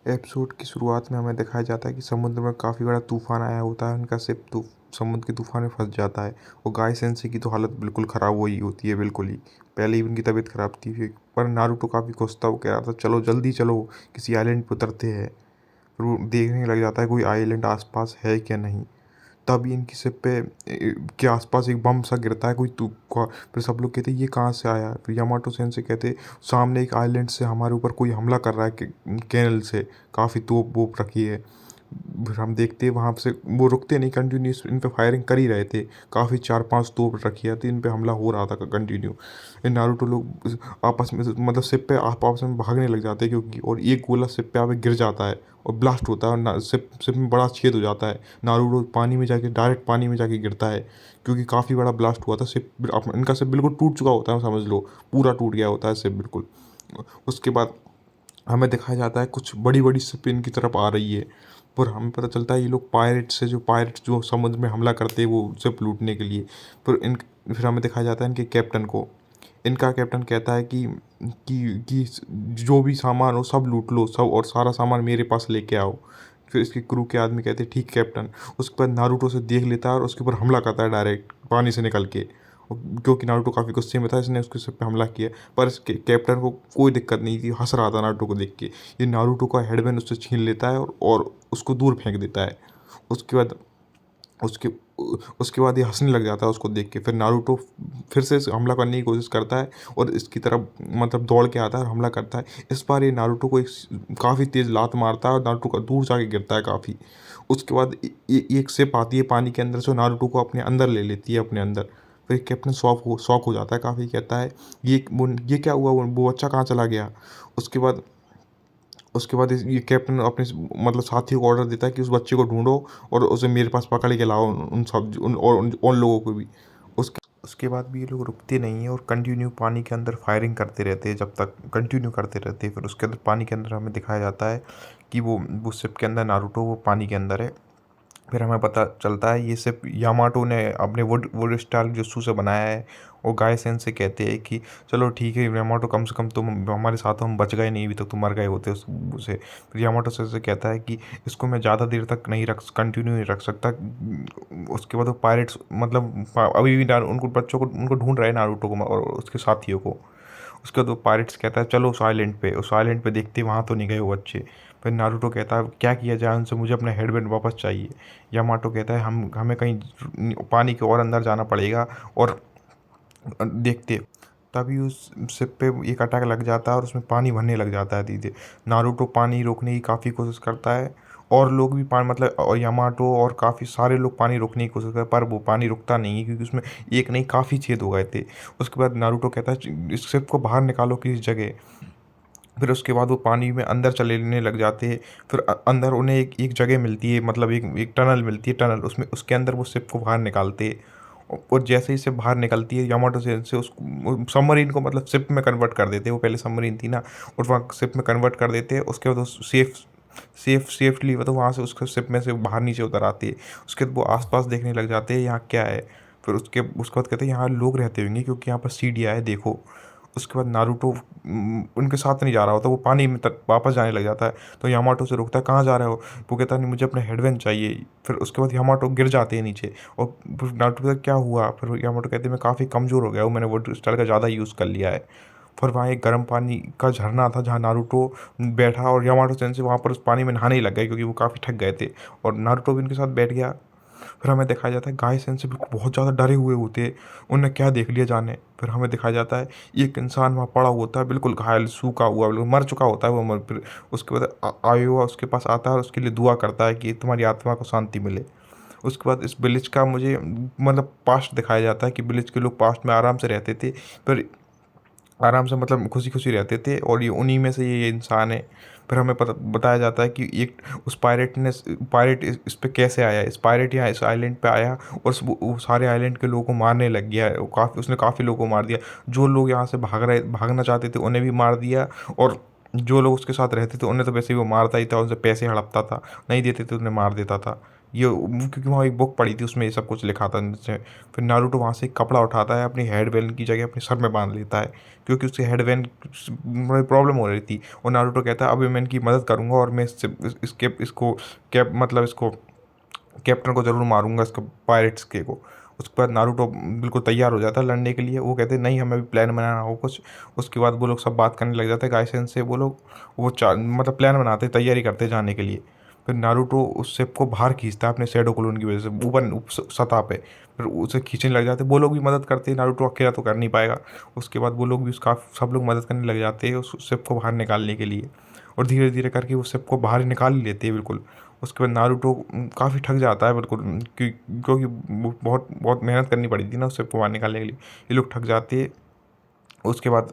Episode की शुरुआत में हमें दिखाया जाता है कि समुद्र में काफ़ी बड़ा तूफान आया होता है। उनका शिप समुद्र के तूफान में फंस जाता है और गाय सेंसे की तो हालत बिल्कुल ख़राब हो ही होती है। बिल्कुल ही पहले ही उनकी तबीयत ख़राब थी पर नारुतो काफ़ी खुश था। वो कह रहा था चलो जल्दी चलो, किसी आइलैंड पर उतरते हैं। फिर वो देखने लग जाता है कोई आइलैंड आसपास है क्या नहीं। तभी इनकी शिप पे के आसपास एक बम सा गिरता है। फिर सब लोग कहते हैं ये कहाँ से आया। फिर यामाटो सेंसे कहते सामने एक आइलैंड से हमारे ऊपर कोई हमला कर रहा है कैनल से, काफ़ी तोप वोप रखी है। फिर हम देखते हैं वहाँ से वो रुकते नहीं, कंटिन्यूस इन पे फायरिंग कर ही रहे थे। काफ़ी 4-5 तोप रखी है तो इन पे हमला हो रहा था कंटिन्यू। नारुतो लोग आपस में मतलब शिप पे आपस में भागने लग जाते हैं क्योंकि, और एक गोला शिप पे आके गिर जाता है और ब्लास्ट होता है और शिप में बड़ा छेद हो जाता है। नारुतो पानी में जाके डायरेक्ट पानी में जाके गिरता है क्योंकि काफ़ी बड़ा ब्लास्ट हुआ था। इनका शिप बिल्कुल टूट चुका होता है, समझ लो पूरा टूट गया होता है शिप बिल्कुल। उसके बाद हमें दिखाया जाता है कुछ बड़ी बड़ी शिप इनकी तरफ आ रही है। पर हमें पता चलता है ये लोग पायरेट्स जो समुद्र में हमला करते हैं वो शिप लूटने के लिए। फिर हमें दिखाया जाता है इनके कैप्टन को। इनका कैप्टन कहता है कि जो भी सामान हो सब लूट लो सब, और सारा सामान मेरे पास लेके आओ। फिर इसके क्रू के आदमी कहते हैं ठीक कैप्टन। उसके बाद नारुतो से देख लेता है और उसके ऊपर हमला करता है डायरेक्ट पानी से निकल के। क्योंकि नारुतो काफ़ी गुस्से में था, इसने उसके सिर पे हमला किया। पर इसके कैप्टन को कोई दिक्कत नहीं थी, हंस रहा था नारुतो को देख के। ये नारुतो का हेडबैंड उससे छीन लेता है और उसको दूर फेंक देता है। उसके बाद उसके उसके बाद ये हंसने लग जाता है उसको देख के। फिर नारुतो फिर से हमला करने की कोशिश करता है और इसकी तरफ मतलब दौड़ के आता है और हमला करता है। इस बार ये नारुतो को एक काफ़ी तेज़ लात मारता है और नारुतो का दूर जाके गिरता है काफ़ी। उसके बाद एक शिप आती है पानी के अंदर से, नारुतो को अपने अंदर ले लेती है अपने अंदर। फिर कैप्टन शॉक हो जाता है काफ़ी, कहता है ये क्या हुआ, वो बच्चा कहाँ चला गया। उसके बाद ये कैप्टन अपने मतलब साथियों को ऑर्डर देता है कि उस बच्चे को ढूंढो और उसे मेरे पास पकड़ के लाओ, उन सब उन लोगों को भी। उसके बाद भी ये लोग रुकते नहीं हैं और कंटिन्यू पानी के अंदर फायरिंग करते रहते हैं, जब तक कंटिन्यू करते रहते हैं। फिर उसके अंदर पानी के अंदर हमें दिखाया जाता है कि वो शिप के अंदर नारुतो वो पानी के अंदर है। फिर हमें पता चलता है ये सिर्फ यामाटो ने अपने वुड वुड स्टाइल jutsu से बनाया है। और गाय सेन से कहते हैं कि चलो ठीक है यामाटो, कम से कम तुम हमारे साथ हो, हम बच गए नहीं, अभी तक तुम मर गए होते उसे। फिर यामाटो से कहता है कि इसको मैं ज़्यादा देर तक नहीं कंटिन्यू नहीं रख सकता। उसके बाद वो पायरेट्स मतलब अभी भी उनको बच्चों को उनको ढूंढ रहे हैं नारुतो को और उसके साथियों को। उसके बाद वो पायरेट्स कहता है चलो उस आइलैंड पे देखते, वहाँ तो नहीं गए वो बच्चे। फिर नारुतो कहता है क्या किया जाए उनसे, मुझे अपना हेडबैंड वापस चाहिए। यामाटो कहता है हमें कहीं पानी के और अंदर जाना पड़ेगा और देखते। तभी उस शिप पे एक अटैक लग जाता है और उसमें पानी भरने लग जाता है धीरे। नारुतो पानी रोकने की काफ़ी कोशिश करता है और लोग भी पानी मतलब और यामाटो और काफ़ी सारे लोग पानी रोकने की कोशिश करते हैं, पर वो पानी रुकता नहीं है क्योंकि उसमें एक नहीं काफ़ी छेद हो गए थे। उसके बाद नारुतो कहता है इस शिप को बाहर निकालो किसी जगह। फिर उसके बाद वो पानी में अंदर चलेने लग जाते हैं। फिर अंदर उन्हें एक एक जगह मिलती है, मतलब एक टनल मिलती है, टनल उसमें उसके अंदर वो शिप को बाहर निकालते हैं। और जैसे ही शिप बाहर निकलती है यामाटो से उसको सबमरीन को मतलब शिप में कन्वर्ट कर देते हैं। वो पहले सबमरीन थी ना, और वहाँ शिप में कन्वर्ट कर देते हैं। उसके बाद वो सेफली मतलब वहाँ से उसके शिप में से बाहर नीचे उतर आती है। उसके बाद वो आसपास देखने लग जाते हैं यहाँ क्या है। फिर उसके बाद कहते हैं यहाँ लोग रहते होंगे क्योंकि यहाँ पर सीढ़ियाँ है देखो। उसके बाद नारुतो उनके साथ नहीं जा रहा होता, वो पानी में तक वापस जाने लग जाता है। तो यामाटो से रुकता है कहाँ जा रहे हो। वो कहता है नहीं मुझे अपना हेडबैंड चाहिए। फिर उसके बाद यामाटो गिर जाते हैं नीचे और फिर नारुतो कहता है क्या हुआ। फिर यामाटो कहते हैं मैं काफ़ी कमज़ोर हो गया हूँ, मैंने वो स्टाइल का ज़्यादा यूज़ कर लिया है। फिर वहाँ एक गर्म पानी का झरना था जहाँ नारुतो बैठा और यामाटो सेंसे वहाँ पर उस पानी में नहाने ही लग गए क्योंकि वो काफ़ी थक गए थे। और नारुतो भी उनके साथ बैठ गया। फिर हमें दिखाया जाता है गाय सेंसे बिल्कुल बहुत ज़्यादा डरे हुए होते हैं, उन्हें क्या देख लिया जाने। फिर हमें दिखाया जाता है एक इंसान वहाँ पड़ा होता है बिल्कुल घायल सूखा हुआ, बिल्कुल मर चुका होता है वो फिर उसके बाद आयोवा उसके पास आता है और उसके लिए दुआ करता है कि तुम्हारी आत्मा को शांति मिले। उसके बाद इस विलेज का मुझे मतलब पास्ट दिखाया जाता है कि विलेज के लोग पास्ट में आराम से रहते थे, पर आराम से मतलब खुशी खुशी रहते थे, और ये उन्हीं में से ये इंसान है। फिर हमें बताया जाता है कि एक उस पायरेट इस पे कैसे आया। इस पायरेट यहाँ इस आइलैंड पे आया और वो सारे आइलैंड के लोगों को मारने लग गया है। उसने काफ़ी लोगों को मार दिया। जो लोग यहाँ से भागना चाहते थे उन्हें भी मार दिया, और जो लोग उसके साथ रहते थे उन्हें तो वैसे ही वो मारता ही था, उनसे पैसे हड़पता था, नहीं देते थे उन्हें मार देता था। ये क्योंकि वहाँ एक बुक पड़ी थी, उसमें ये सब कुछ लिखा था नीचे। फिर नारुतो वहाँ से एक कपड़ा उठाता है, अपनी हेड वेन की जगह अपने सर में बांध लेता है, क्योंकि उसकी हेड वेन में प्रॉब्लम हो रही थी। और नारुतो कहता है अभी मैं इनकी मदद करूँगा और मैं इसके इसको कैप मतलब इसको कैप्टन को ज़रूर मारूंगा, इसको पायरेट्स के को। उसके बाद नारुतो बिल्कुल तैयार हो जाता है लड़ने के लिए। वो कहते हैं नहीं, हमें भी प्लान बनाना हो कुछ। उसके बाद वो लोग सब बात करने लग जाते हैं गाइसेन से। वो लोग वो मतलब प्लान बनाते, तैयारी करते जाने के लिए। फिर नारुतो उस शिप को बाहर खींचता है अपने शैडो क्लोन की वजह से, सतह पे। फिर उसे खींचने लग जाते हैं, वो लोग भी मदद करते हैं, नारुतो अकेला तो कर नहीं पाएगा। उसके बाद वो लोग भी उसका सब लोग मदद करने लग जाते हैं उस शिप को बाहर निकालने के लिए। और धीरे धीरे करके वो शिप को बाहर निकाल ही लेते हैं बिल्कुल। उसके बाद नारुतो काफ़ी थक जाता है बिल्कुल, क्योंकि वो बहुत बहुत मेहनत करनी पड़ी थी ना उस शिप को बाहर निकालने के लिए। ये लोग थक जाते हैं। उसके बाद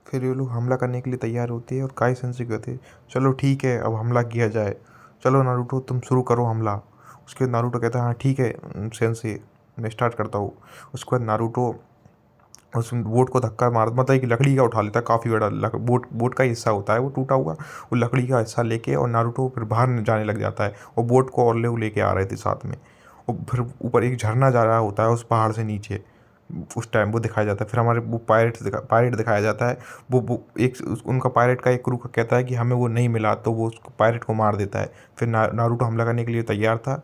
फिर ये लोग हमला करने के लिए तैयार होते हैं और काई सेंसे कहते हैं चलो ठीक है अब हमला किया जाए, चलो नारुतो तुम शुरू करो हमला। उसके बाद नारुतो कहता है हाँ ठीक है सेंसे, मैं स्टार्ट करता हूँ। उसके बाद नारुतो उस बोट को धक्का मार मतलब एक लकड़ी का उठा लेता है, काफ़ी बड़ा बोट का हिस्सा होता है वो टूटा हुआ। वो लकड़ी का हिस्सा लेके और नारुतो फिर बाहर जाने लग जाता है। और बोट को और लोग लेके आ रहे थे साथ में। और फिर ऊपर एक झरना जा रहा होता है उस पहाड़ से नीचे। उस टाइम वो दिखाया जाता है। फिर हमारे वो पायरेट दिखाया जाता है। वो एक उनका पायरेट का एक क्रू कहता है कि हमें वो नहीं मिला, तो वो उस पायरेट को मार देता है। फिर नारुतो हमला करने के लिए तैयार था।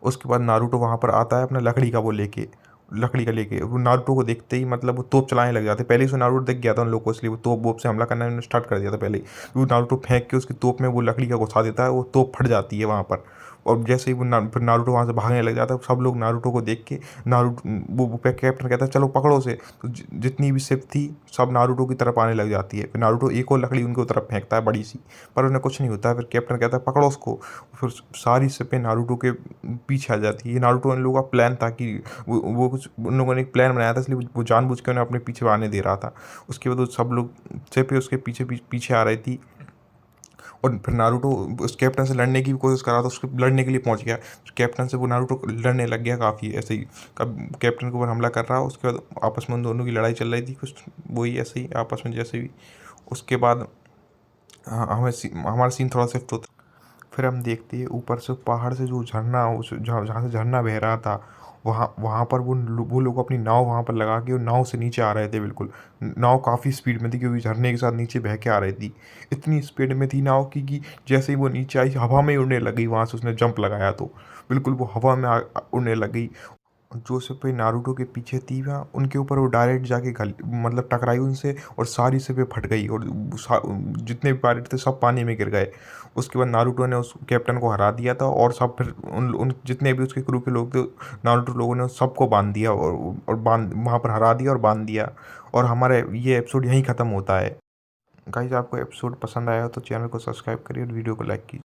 उसके बाद नारुतो वहाँ पर आता है अपना लकड़ी का लेके। वो नारुतो को देखते ही मतलब वो तोप चलाने लग जाते। पहले ही से नारुतो दिख गया था उन लोगों को, इसलिए वो तोप वोप से हमला करना उन्होंने स्टार्ट कर दिया था पहले ही। वो नारुतो फेंक के उसकी तोप में वो लकड़ी का घुसा देता है, वो तोप फट जाती है वहाँ पर। और जैसे ही फिर नारुतो वहाँ से भागने लग जाता है। सब लोग नारुतो को देख के नारुतो वो कैप्टन कहता है चलो पकड़ो उसे। तो जितनी भी शिप थी सब नारुतो की तरफ आने लग जाती है। फिर नारुतो एक और लकड़ी उनकी तरफ फेंकता है बड़ी सी, पर उन्हें कुछ नहीं होता है। फिर कैप्टन कहता है पकड़ो उसको। फिर सारी शिपें नारुतो के पीछे आ जाती है। ये नारुतो इन लोगों का प्लान था कि वो कुछ उन लोगों ने एक प्लान बनाया था, इसलिए वो जानबूझ के उन्हें अपने पीछे आने दे रहा था। उसके बाद वो सब लोग शिपें उसके पीछे पीछे आ रही थी। और फिर नारुतो उस कैप्टन से लड़ने की भी कोशिश कर रहा था, उसके लड़ने के लिए पहुंच गया। कैप्टन से वो नारुतो लड़ने लग गया काफ़ी ऐसे ही। कब कैप्टन के ऊपर हमला कर रहा, उसके बाद आपस में उन दोनों की लड़ाई चल रही थी कुछ वही ऐसे ही आपस में जैसे भी। उसके बाद हमारा सीन थोड़ा शिफ्ट होता। फिर हम देखते हैं ऊपर से पहाड़ से जो झरना उस जहाँ से झरना बह रहा था, वहाँ वहाँ पर वो लोग अपनी नाव वहाँ पर लगा के, और नाव से नीचे आ रहे थे बिल्कुल। नाव काफ़ी स्पीड में थी क्योंकि झरने के साथ नीचे बह के आ रही थी। इतनी स्पीड में थी नाव की कि जैसे ही वो नीचे आई हवा में ही उड़ने लगी। वहाँ से उसने जंप लगाया तो बिल्कुल वो हवा में उड़ने लगी। जो सिपाही नारुतो के पीछे थी वहाँ उनके ऊपर वो डायरेक्ट जाके मतलब टकराई उनसे, और सारी सिपें फट गई। और जितने भी पायलट थे सब पानी में गिर गए। उसके बाद नारुतो ने उस कैप्टन को हरा दिया था, और सब फिर उन जितने भी उसके क्रू के लोग थे नारुतो लोगों ने उस सबको बांध दिया, और बांध वहाँ पर हरा दिया और बांध दिया। और हमारे ये एपिसोड यहीं ख़त्म होता है। गाइस आपको एपिसोड पसंद आया हो तो चैनल को सब्सक्राइब करिए और वीडियो को लाइक कीजिए।